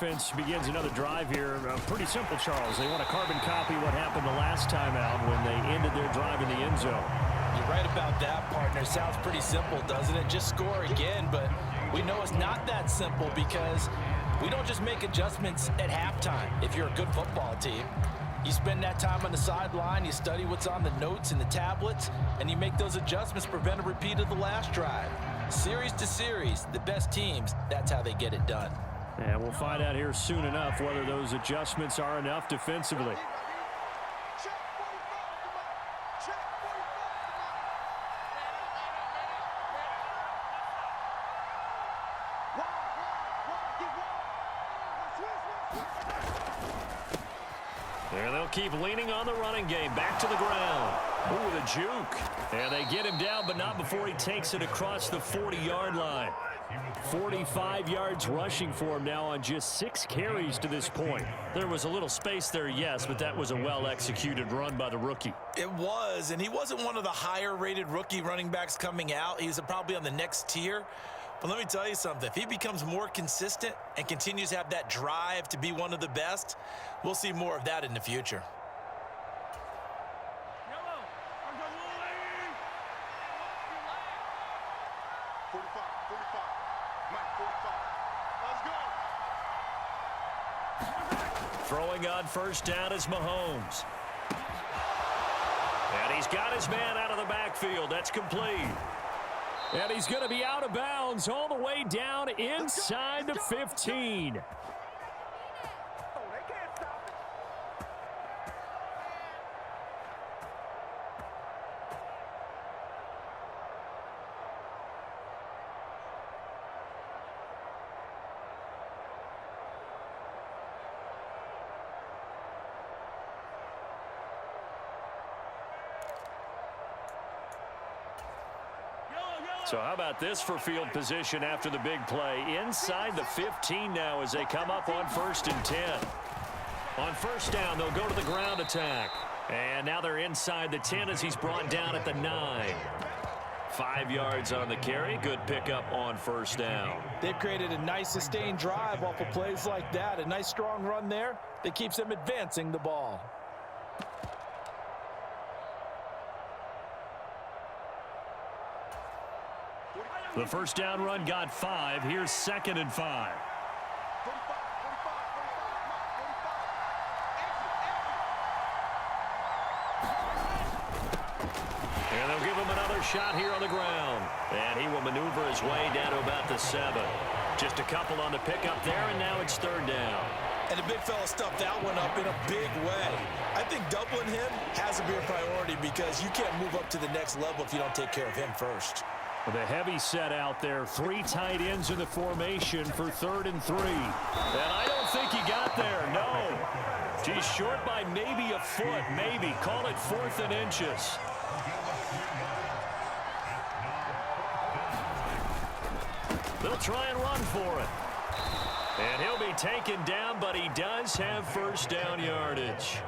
offense begins another drive here. Pretty simple, Charles. They want to carbon copy what happened the last time out when they ended their drive in the end zone. You're right about that, partner. Sounds pretty simple, doesn't it? Just score again, but we know it's not that simple because we don't just make adjustments at halftime. If you're a good football team, you spend that time on the sideline, you study what's on the notes and the tablets, and you make those adjustments to prevent a repeat of the last drive. Series to series, the best teams, that's how they get it done. And we'll find out here soon enough whether those adjustments are enough defensively. And they'll keep leaning on the running game. Back to the ground. Ooh, the juke. And they get him down, but not before he takes it across the 40-yard line. 45 yards rushing for him now on just 6 carries to this point. There was a little space there, yes, but that was a well-executed run by the rookie. It was, and he wasn't one of the higher-rated rookie running backs coming out. He's probably on the next tier. But let me tell you something. If he becomes more consistent and continues to have that drive to be one of the best, we'll see more of that in the future. Throwing on first down is Mahomes. And he's got his man out of the backfield. That's complete. And he's going to be out of bounds all the way down inside the 15. So how about this for field position after the big play? Inside the 15 now as they come up on 1st and 10. On first down, they'll go to the ground attack. And now they're inside the 10 as he's brought down at the 9. 5 yards on the carry. Good pickup on first down. They've created a nice sustained drive off of plays like that. A nice strong run there that keeps them advancing the ball. The first down run got 5. Here's 2nd and 5. And they'll give him another shot here on the ground. And he will maneuver his way down to about the 7. Just a couple on the pickup there, and now it's 3rd down. And the big fella stuffed that one up in a big way. I think doubling him has to be a priority because you can't move up to the next level if you don't take care of him first. The heavy set out there. 3 tight ends in the formation for 3rd and 3. And I don't think he got there. No. He's short by maybe a foot. Maybe. Call it 4th and inches. They'll try and run for it. And he'll be taken down, but he does have first down yardage.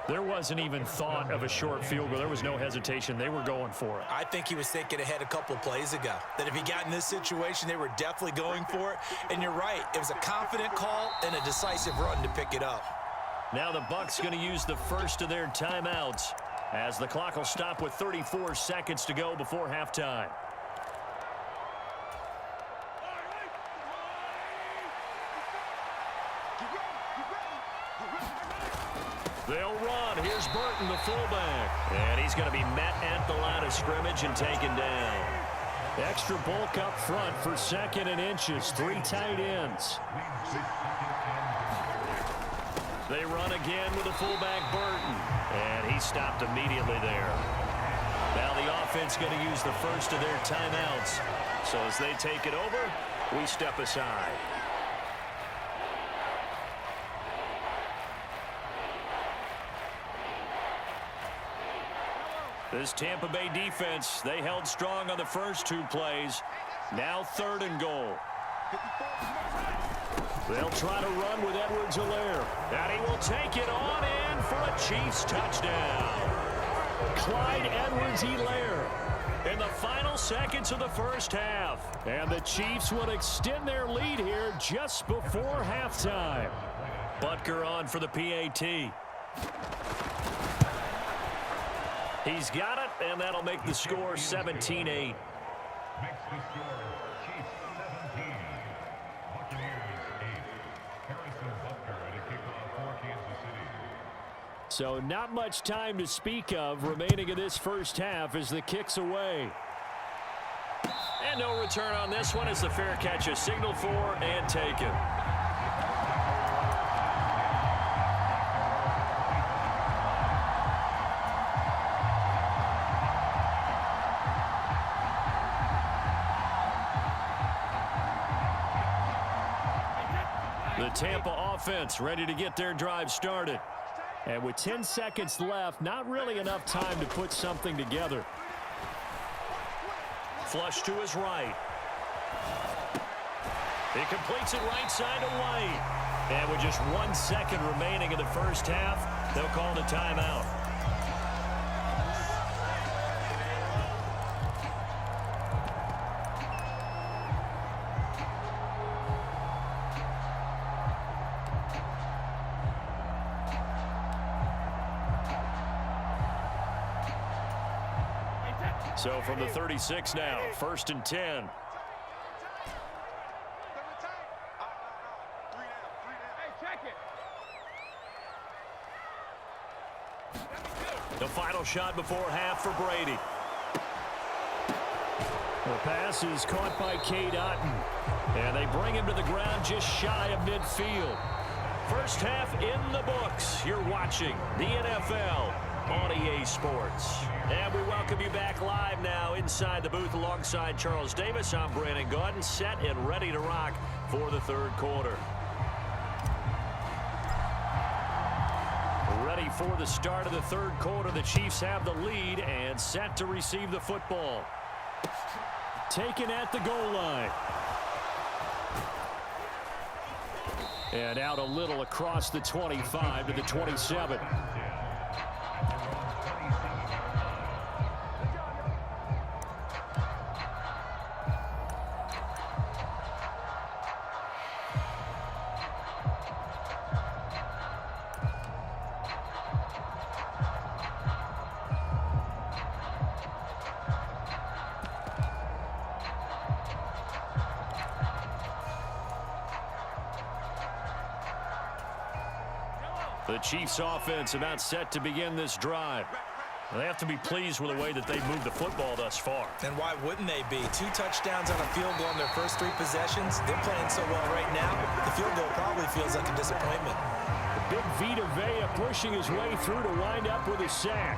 There wasn't even thought of a short field goal. There was no hesitation. They were going for it. I think he was thinking ahead a couple plays ago. That if he got in this situation, they were definitely going for it. And you're right. It was a confident call and a decisive run to pick it up. Now the Bucs going to use the first of their timeouts as the clock will stop with 34 seconds to go before halftime. They'll run. Here's Burton, the fullback. And he's going to be met at the line of scrimmage and taken down. Extra bulk up front for 2nd and inches. 3 tight ends. They run again with the fullback Burton. And he stopped immediately there. Now the offense going to use the first of their timeouts. So as they take it over, we step aside. This Tampa Bay defense, they held strong on the first 2 plays. Now 3rd and goal. They'll try to run with Edwards-Helaire. And he will take it on in for a Chiefs touchdown. Clyde Edwards-Helaire in the final final seconds of the first half. And the Chiefs will extend their lead here just before halftime. Butker on for the PAT. He's got it, and that'll make the score 17-8. Makes the score Chiefs 17, Buccaneers 8. Harrison Butker at a kickoff for Kansas City. So not much time to speak of remaining in this first half as the kick's away. And no return on this one as the fair catch is signaled for and taken. The Tampa offense ready to get their drive started. And with 10 seconds left, not really enough time to put something together. Flush to his right. He completes it right side to White. And with just 1 second remaining in the first half, they'll call the timeout. So from the 36 now, 1st and 10. The final shot before half for Brady. The pass is caught by Cade Otton. And they bring him to the ground just shy of midfield. First half in the books. You're watching the NFL on EA Sports. And we welcome you back live now inside the booth alongside Charles Davis. I'm Brandon Gaudin, set and ready to rock for the third quarter. Ready for the start of the third quarter. The Chiefs have the lead and set to receive the football. Taken at the goal line. And out a little across the 25 to the 27. The Chiefs offense about set to begin this drive. They have to be pleased with the way that they've moved the football thus far. And why wouldn't they be? 2 touchdowns on a field goal in their first 3 possessions. They're playing so well right now, the field goal probably feels like a disappointment. The big Vita Vea pushing his way through to wind up with a sack.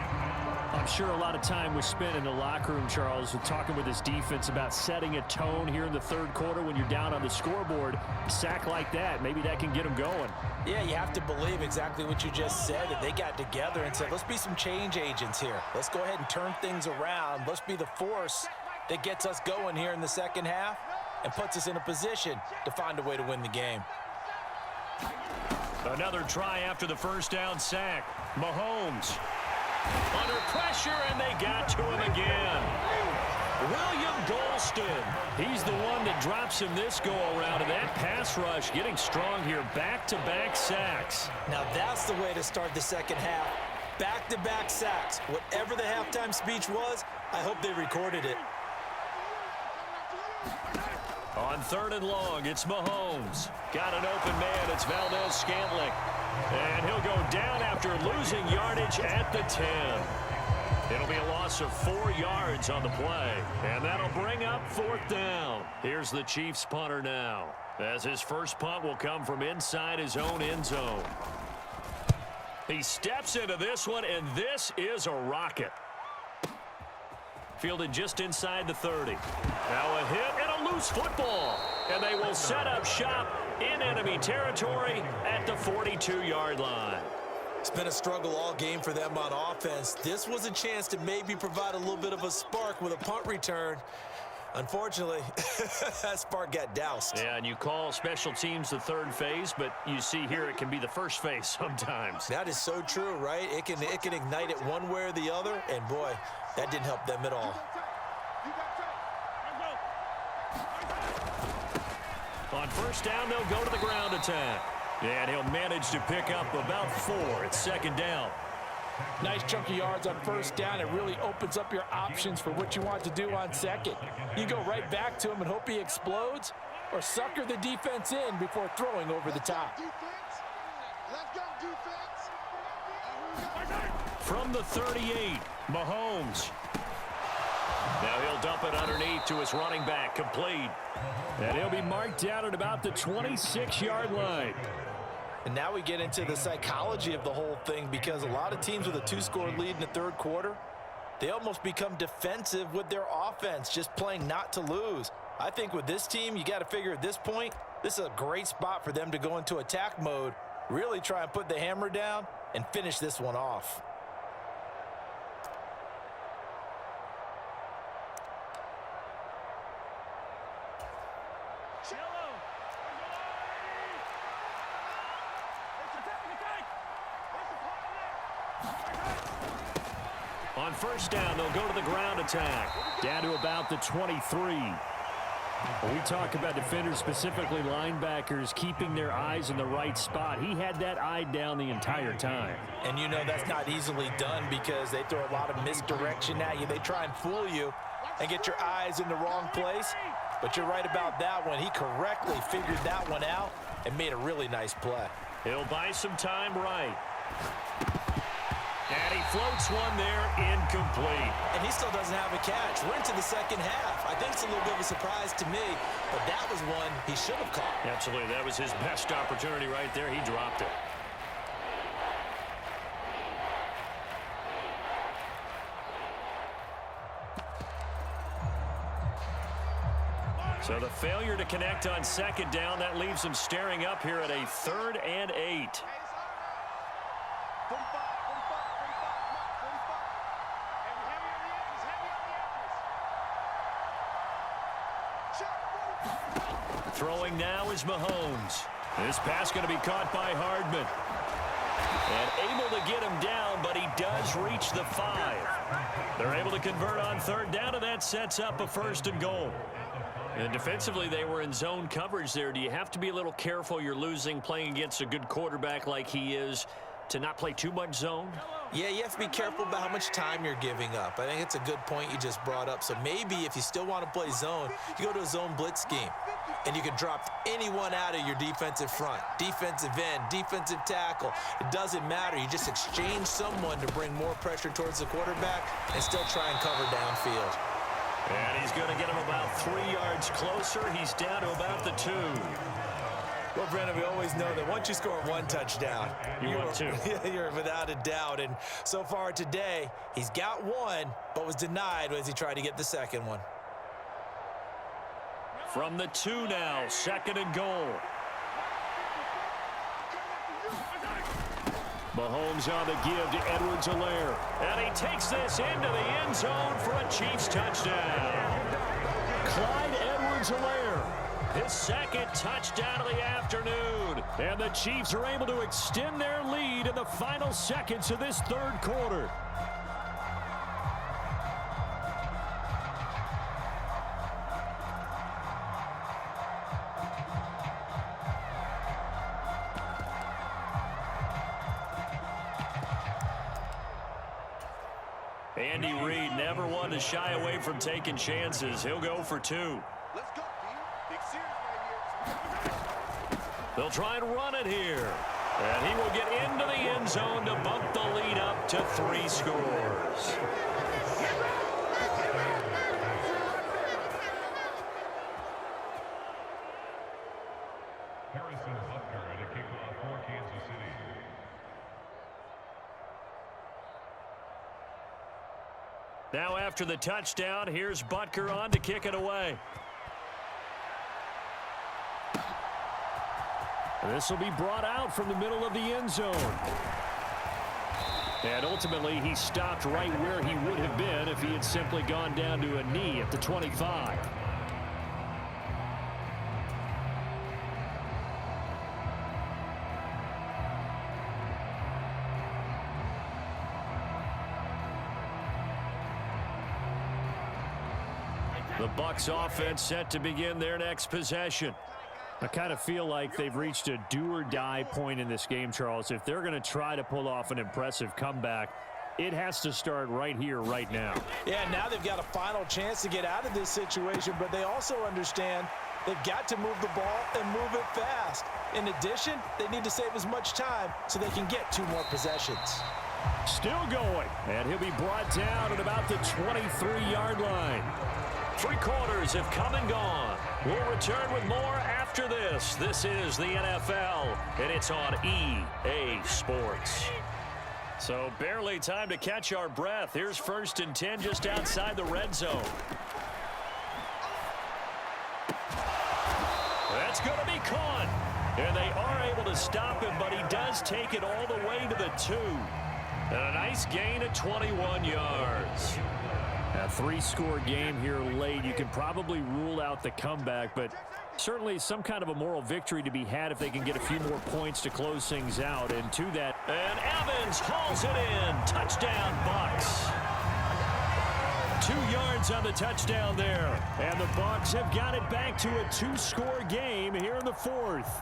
I'm sure a lot of time was spent in the locker room, Charles, with talking with his defense about setting a tone here in the third quarter when you're down on the scoreboard. A sack like that, maybe that can get them going. Yeah, you have to believe exactly what you just said, that they got together and said, let's be some change agents here. Let's go ahead and turn things around. Let's be the force that gets us going here in the second half and puts us in a position to find a way to win the game. Another try after the first down sack. Mahomes under pressure, and they got to him again. William Golston. He's the one that drops him this go-around, and that pass rush getting strong here. Back-to-back sacks. Now that's the way to start the second half. Back-to-back sacks. Whatever the halftime speech was, I hope they recorded it. On 3rd and long, it's Mahomes. Got an open man. It's Valdez-Scantling. And he'll go down after losing yardage at the 10. It'll be a loss of 4 yards on the play. And that'll bring up 4th down. Here's the Chiefs punter now, as his first punt will come from inside his own end zone. He steps into this one, and this is a rocket. Fielded just inside the 30. Now a hit and a loose football. And they will set up shop in enemy territory at the 42-yard line. It's been a struggle all game for them on offense. This was a chance to maybe provide a little bit of a spark with a punt return. Unfortunately, that spark got doused. Yeah, and you call special teams the third phase, but you see here it can be the first phase sometimes. That is so true, right? It can ignite it one way or the other, and boy, that didn't help them at all. first down, they'll go to the ground attack. And he'll manage to pick up about 4 at second down. Nice chunk of yards on first down. It really opens up your options for what you want to do on second. You go right back to him and hope he explodes, or sucker the defense in before throwing over the top. From the 38, Mahomes. Now he'll dump it underneath to his running back, complete. And he'll be marked down at about the 26-yard line. And now we get into the psychology of the whole thing, because a lot of teams with a 2-score lead in the third quarter, they almost become defensive with their offense, just playing not to lose. I think with this team, you got to figure at this point, this is a great spot for them to go into attack mode, really try and put the hammer down and finish this one off. On first down, they'll go to the ground attack. Down to about the 23. When we talk about defenders, specifically linebackers, keeping their eyes in the right spot, he had that eye down the entire time. And you know that's not easily done, because they throw a lot of misdirection at you. They try and fool you and get your eyes in the wrong place. But you're right about that one. He correctly figured that one out and made a really nice play. He'll buy some time right. And he floats one there, incomplete. And he still doesn't have a catch. We're into the second half. I think it's a little bit of a surprise to me, but that was one he should have caught. Absolutely. That was his best opportunity right there. He dropped it. So the failure to connect on second down, that leaves him staring up here at a 3rd and 8. Throwing now is Mahomes. This pass going to be caught by Hardman. And able to get him down, but he does reach the 5. They're able to convert on third down, and that sets up a 1st and goal. And defensively, they were in zone coverage there. Do you have to be a little careful? You're losing, playing against a good quarterback like he is, to not play too much zone? Yeah, you have to be careful about how much time you're giving up. I think it's a good point you just brought up. So maybe if you still want to play zone, you go to a zone blitz scheme, and you can drop anyone out of your defensive front, defensive end, defensive tackle. It doesn't matter. You just exchange someone to bring more pressure towards the quarterback and still try and cover downfield. And he's going to get him about 3 yards closer. He's down to about the 2. Well, Brendan, we always know that once you score one touchdown, you're without a doubt. And so far today, he's got one, but was denied as he tried to get the second one. From the 2 now, 2nd and goal. Mahomes on the give to Edwards-Helaire. And he takes this into the end zone for a Chiefs touchdown. Clyde Edwards-Helaire, his 2nd touchdown of the afternoon. And the Chiefs are able to extend their lead in the final seconds of this third quarter. Andy Reid never one to shy away from taking chances. He'll go for 2. Let's go, team. Big series right here. They'll try and run it here. And he will get into the end zone to bump the lead up to 3 scores. Harrison Butker at a kickoff for Kansas City. Now after the touchdown, here's Butker on to kick it away. This will be brought out from the middle of the end zone. And ultimately, he stopped right where he would have been if he had simply gone down to a knee at the 25. The Bucs offense set to begin their next possession. I kind of feel like they've reached a do-or-die point in this game, Charles. If they're going to try to pull off an impressive comeback, it has to start right here, right now. Yeah, now they've got a final chance to get out of this situation, but they also understand they've got to move the ball and move it fast. In addition, they need to save as much time so they can get 2 more possessions. Still going, and he'll be brought down at about the 23-yard line. 3 quarters have come and gone. We'll return with more after this. This is the NFL, and it's on EA Sports. So barely time to catch our breath. Here's 1st and 10 just outside the red zone. That's going to be caught. And they are able to stop him, but he does take it all the way to the 2. And a nice gain of 21 yards. A 3-score game here late. You can probably rule out the comeback, but certainly some kind of a moral victory to be had if they can get a few more points to close things out. And to that, and Evans hauls it in. Touchdown, Bucs. 2 yards on the touchdown there. And the Bucs have got it back to a 2-score game here in the 4th.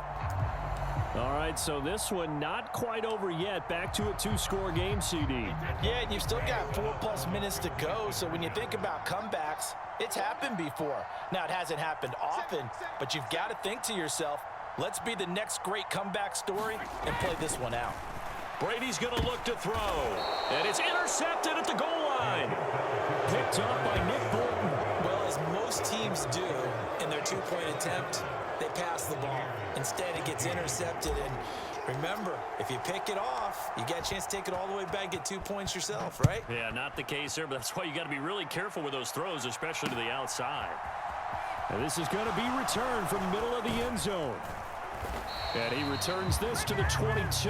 All right, so this one not quite over yet. Back to a 2-score game, CD. Yeah, and you've still got 4+ minutes to go. So when you think about comebacks, it's happened before. Now, it hasn't happened often, but you've got to think to yourself, let's be the next great comeback story and play this one out. Brady's going to look to throw. And it's intercepted at the goal line. Picked up by Nick Bolton. Well, as most teams do in their 2-point attempt, they pass the ball. Instead, it gets intercepted. And remember, if you pick it off, you got a chance to take it all the way back, get 2 points yourself, right? Yeah, not the case there, but that's why you got to be really careful with those throws, especially to the outside. And this is going to be returned from the middle of the end zone. And he returns this to the 22.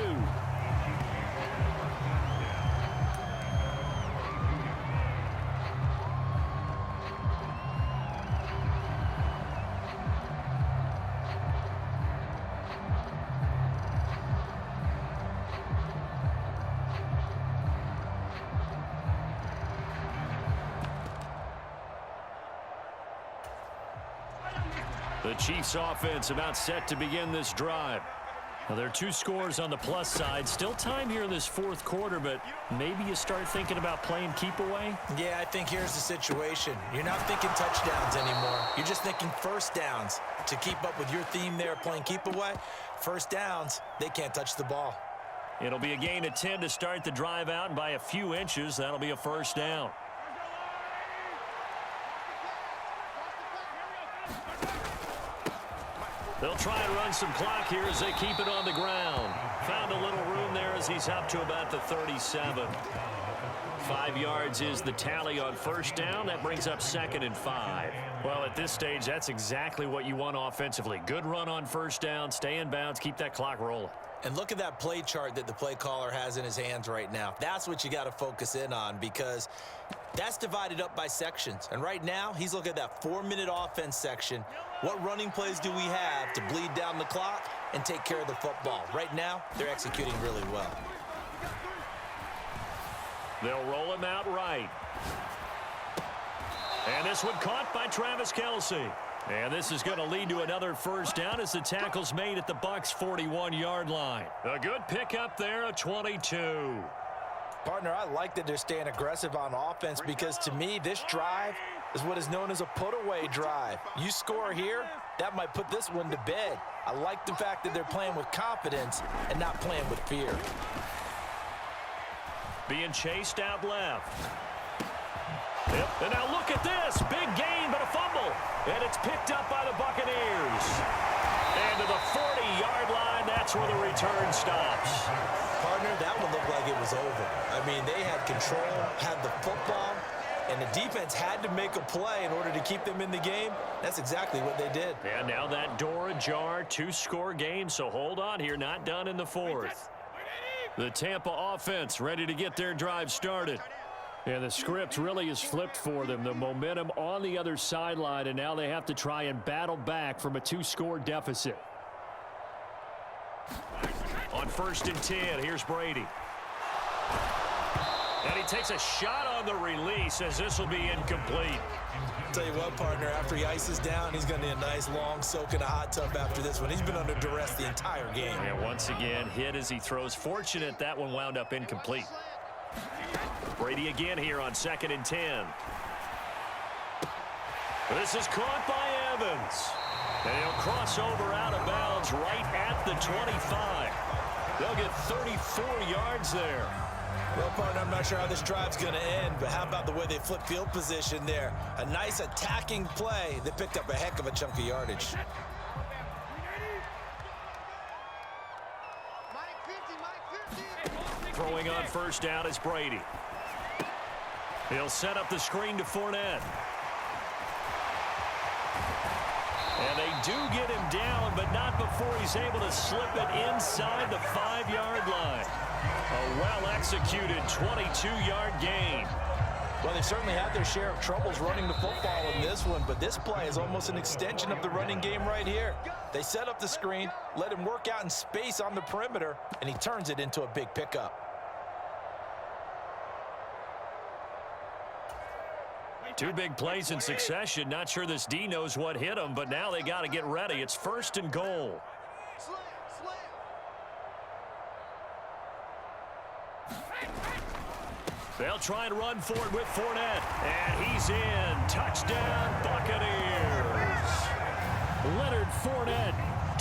The Chiefs offense about set to begin this drive. Now, there are 2 scores on the plus side. Still time here in this 4th quarter, but maybe you start thinking about playing keep away? Yeah, I think here's the situation. You're not thinking touchdowns anymore. You're just thinking first downs. To keep up with your theme there, playing keep away, first downs, they can't touch the ball. It'll be a gain of 10 to start the drive out, and by a few inches, that'll be a first down. They'll try and run some clock here as they keep it on the ground. Found a little room there as he's up to about the 37. 5 yards is the tally on first down. That brings up 2nd and 5. Well, at this stage, that's exactly what you want offensively. Good run on first down, stay in bounds, keep that clock rolling. And look at that play chart that the play caller has in his hands right now. That's what you got to focus in on, because that's divided up by sections. And right now, he's looking at that 4-minute offense section. What running plays do we have to bleed down the clock and take care of the football? Right now, they're executing really well. They'll roll him out right. And this one caught by Travis Kelce. And this is going to lead to another first down as the tackle's made at the Bucs' 41-yard line. A good pickup there, a 22. Partner, I like that they're staying aggressive on offense, because to me, this drive is what is known as a put-away drive. You score here, that might put this one to bed. I like the fact that they're playing with confidence and not playing with fear. Being chased out left. Yep. And now look at this. Big gain, but a fumble. And it's picked up by the Buccaneers. And to the 40-yard line, that's where the return stops. Partner, that one looked like it was over. I mean, they had control, had the football, and the defense had to make a play in order to keep them in the game. That's exactly what they did. And now that door ajar, 2-score game, so hold on here, not done in the 4th. The Tampa offense ready to get their drive started. And the script really is flipped for them. The momentum on the other sideline, and now they have to try and battle back from a 2-score deficit. On 1st and 10, here's Brady. And he takes a shot on the release as this will be incomplete. Tell you what, partner, after he ices down, he's going to need a nice long soak in a hot tub after this one. He's been under duress the entire game. And once again, hit as he throws. Fortunate that one wound up incomplete. Brady again here on 2nd and 10. This is caught by Evans. And he'll cross over out of bounds right at the 25. They'll get 34 yards there. Well, partner, I'm not sure how this drive's going to end, but how about the way they flip field position there? A nice attacking play that picked up a heck of a chunk of yardage. Throwing on 1st down is Brady. He'll set up the screen to Fournette. And they do get him down, but not before he's able to slip it inside the 5-yard line. A well-executed 22-yard gain. Well, they certainly had their share of troubles running the football in this one, but this play is almost an extension of the running game right here. They set up the screen, let him work out in space on the perimeter, and he turns it into a big pickup. Two big plays in succession. Not sure this D knows what hit him, but now they got to get ready. It's 1st and goal. They'll try and run for it with Fournette. And he's in. Touchdown, Buccaneers. Leonard Fournette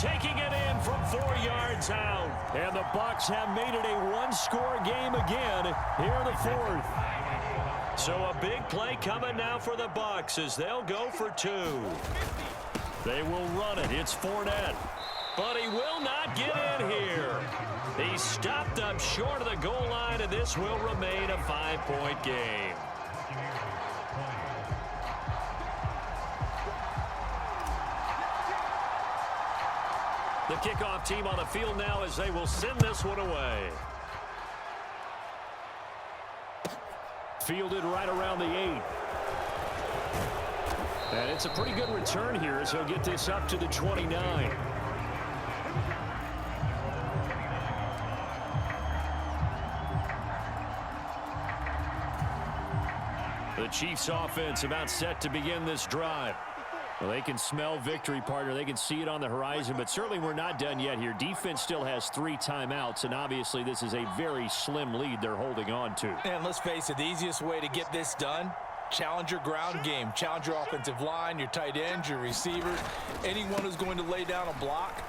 Taking it in from 4 yards out. And the Bucs have made it a one-score game again here in the 4th. So a big play coming now for the Bucs as they'll go for 2. They will run it. It's Fournette. But he will not get in here. He stopped up short of the goal line, and this will remain a 5-point game. The kickoff team on the field now as they will send this one away. Fielded right around the 8. And it's a pretty good return here as he'll get this up to the 29. The Chiefs offense about set to begin this drive. Well, they can smell victory, partner. They can see it on the horizon, but certainly we're not done yet here. Defense still has 3 timeouts, and obviously this is a very slim lead they're holding on to. And let's face it, the easiest way to get this done, challenge your ground game. Challenge your offensive line, your tight ends, your receivers, anyone who's going to lay down a block.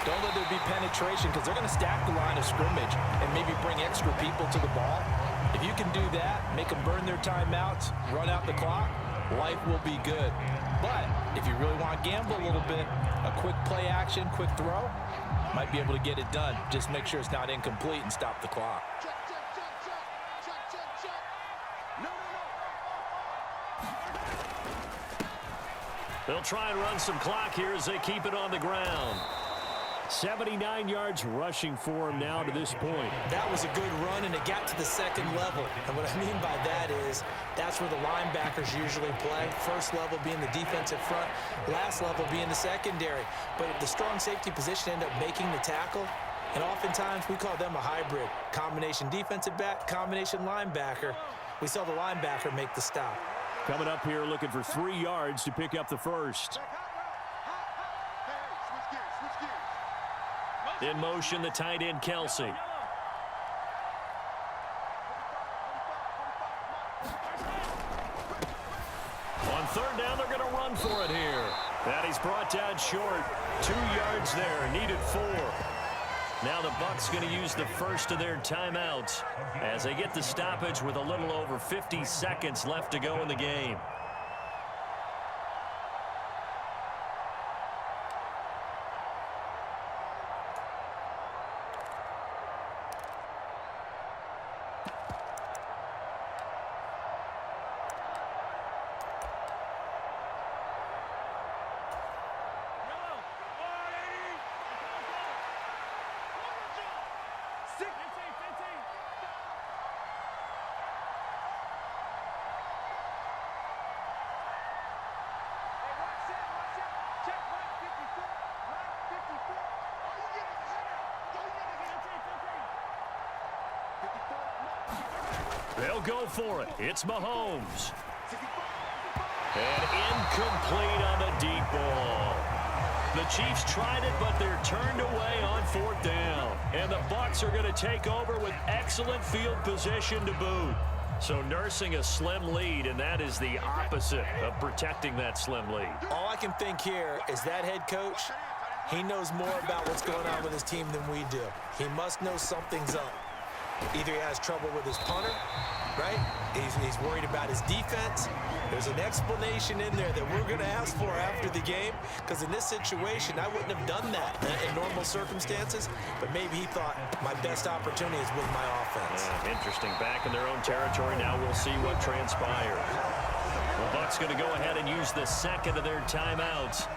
Don't let there be penetration because they're going to stack the line of scrimmage and maybe bring extra people to the ball. If you can do that, make them burn their timeouts, run out the clock, life will be good. But if you really want to gamble a little bit, a quick play action, quick throw, might be able to get it done. Just make sure it's not incomplete and stop the clock. They'll try and run some clock here as they keep it on the ground. 79 yards rushing for him now to this point. That was a good run, and it got to the second level. And what I mean by that is that's where the linebackers usually play. First level being the defensive front, last level being the secondary. But if the strong safety position end up making the tackle, and oftentimes we call them a hybrid. Combination defensive back, combination linebacker. We saw the linebacker make the stop. Coming up here looking for 3 yards to pick up the first. In motion, the tight end, Kelsey. On 3rd down, they're going to run for it here. And he's brought down short. 2 yards there, needed 4. Now the Bucs going to use the first of their timeouts as they get the stoppage with a little over 50 seconds left to go in the game. They'll go for it. It's Mahomes. And incomplete on the deep ball. The Chiefs tried it, but they're turned away on 4th down. And the Bucs are going to take over with excellent field position to boot. So nursing a slim lead, and that is the opposite of protecting that slim lead. All I can think here is that head coach, he knows more about what's going on with his team than we do. He must know something's up. Either he has trouble with his punter, right? He's worried about his defense. There's an explanation in there that we're going to ask for after the game, because in this situation, I wouldn't have done that in normal circumstances, but maybe he thought my best opportunity is with my offense. Interesting. Back in their own territory. Now we'll see what transpires. The Bucs going to go ahead and use the second of their timeouts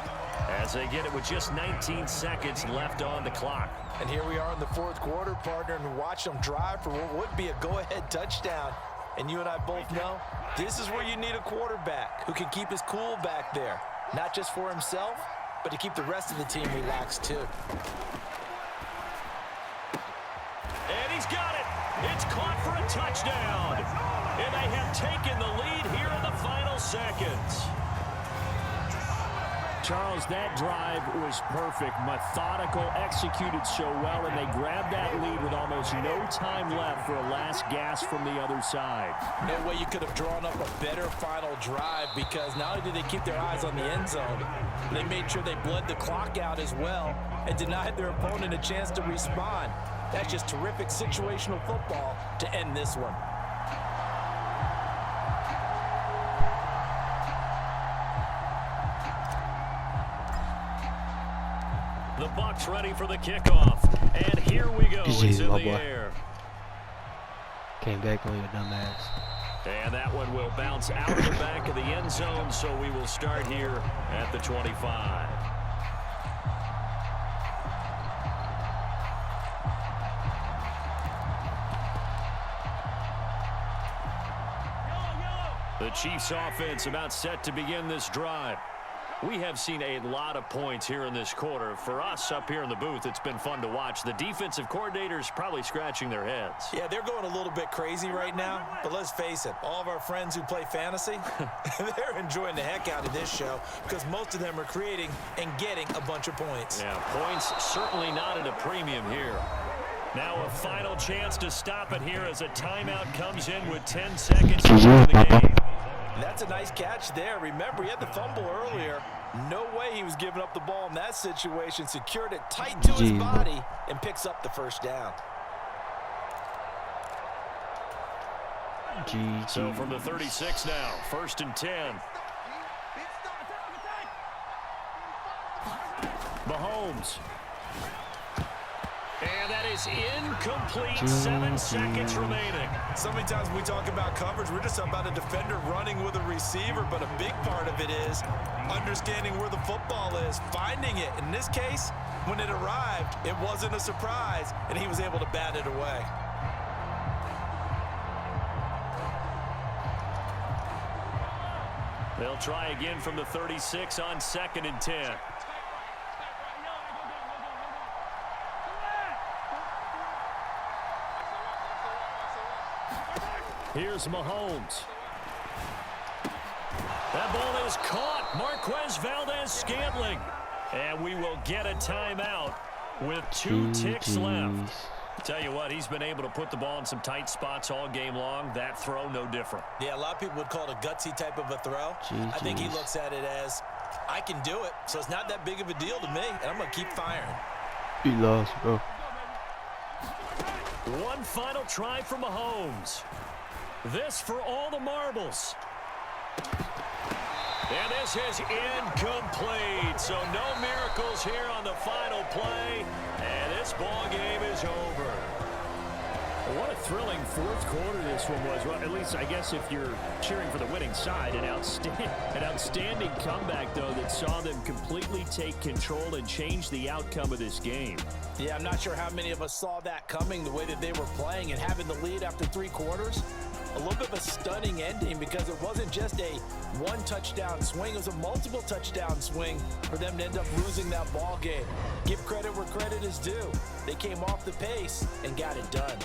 as they get it with just 19 seconds left on the clock. And here we are in the 4th quarter, partner, and watch them drive for what would be a go-ahead touchdown. And you and I both know this is where you need a quarterback who can keep his cool back there, not just for himself, but to keep the rest of the team relaxed too. And he's got it. It's caught for a touchdown. And they have taken the lead here in the final seconds. Charles, that drive was perfect, methodical, executed so well, and they grabbed that lead with almost no time left for a last gasp from the other side. No way you could have drawn up a better final drive, because not only did they keep their eyes on the end zone, they made sure they bled the clock out as well and denied their opponent a chance to respond. That's just terrific situational football to end this one. The Bucs ready for the kickoff. And here we go. It's in the air. Came back on your dumb ass. And that one will bounce out of the back of the end zone, so we will start here at the 25. The Chiefs offense about set to begin this drive. We have seen a lot of points here in this quarter. For us up here in the booth, it's been fun to watch. The defensive coordinators probably scratching their heads. Yeah, they're going a little bit crazy right now, but let's face it, all of our friends who play fantasy, they're enjoying the heck out of this show because most of them are creating and getting a bunch of points. Yeah, points certainly not at a premium here. Now a final chance to stop it here as a timeout comes in with 10 seconds to go in the game. That's a nice catch there. Remember, he had the fumble earlier. No way he was giving up the ball in that situation. Secured it tight to his body and picks up the first down. So from the 36 now, 1st and 10. Mahomes. And that is incomplete. 7 seconds remaining. So many times when we talk about coverage, we're just about a defender running with a receiver, but a big part of it is understanding where the football is, finding it. In this case, when it arrived, it wasn't a surprise, and he was able to bat it away. They'll try again from the 36 on 2nd and 10. Here's Mahomes. That ball is caught. Marquez Valdez-Scantling. And we will get a timeout with 2 ticks left. Tell you what, he's been able to put the ball in some tight spots all game long. That throw, no different. Yeah, a lot of people would call it a gutsy type of a throw. I think he looks at it as, I can do it, so it's not that big of a deal to me, and I'm going to keep firing. He lost, bro. One final try for Mahomes. This for all the marbles. And this is incomplete. So no miracles here on the final play. And this ball game is over. What a thrilling 4th quarter this one was. Well, at least I guess if you're cheering for the winning side, an outstanding comeback, though, that saw them completely take control and change the outcome of this game. Yeah, I'm not sure how many of us saw that coming, the way that they were playing and having the lead after 3 quarters. A little bit of a stunning ending because it wasn't just a 1 touchdown swing. It was a multiple touchdown swing for them to end up losing that ball game. Give credit where credit is due. They came off the pace and got it done.